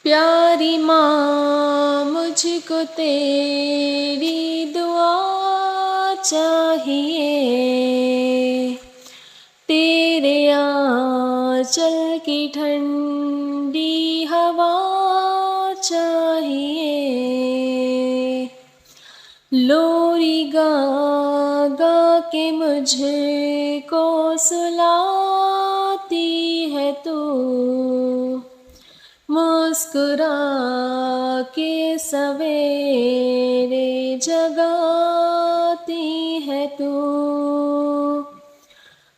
प्यारी माँ मुझको तेरी दुआ चाहिए, तेरे आँचल की ठंडी हवा चाहिए। लोरी गा गा के मुझको सुलाती है तू, मुस्कुरा के सवेरे जगाती है तू।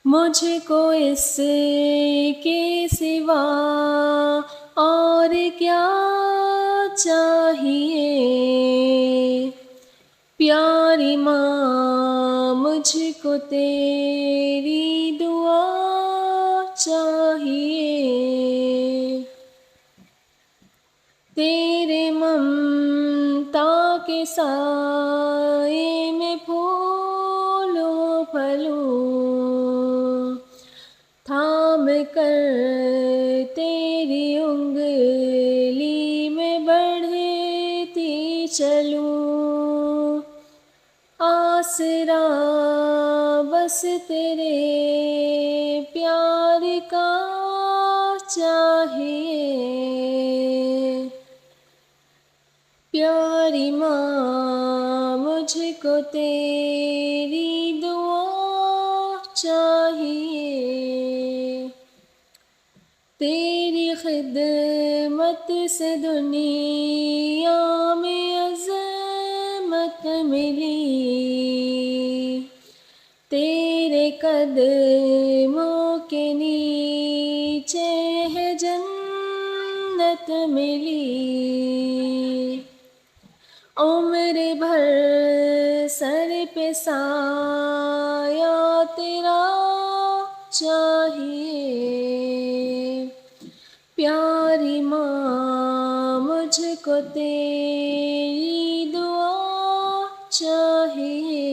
मुझको इसके सिवा और क्या चाहिए। प्यारी माँ मुझको तेरी दुआ चाहिए, तेरे ममता के साए में फूलों फलूं, थाम कर तेरी उंगली में बढ़ती चलूं। आसरा बस तेरे प्यार का चाहिए। प्यारी माँ मुझको तेरी दुआ चाहिए, तेरी खिदमत से दुनिया में अज़मत मिली, तेरे कदमों के नीचे है जन्नत मिली। उम्र भर सर पे साया तेरा चाहिए। प्यारी माँ मुझको तेरी दुआ चाहिए,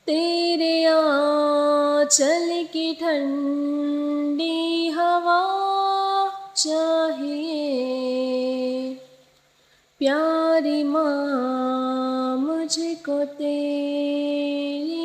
तेरे आँचल की ठंडी हवा चाहिए। प्यारी माँ मुझको तेरी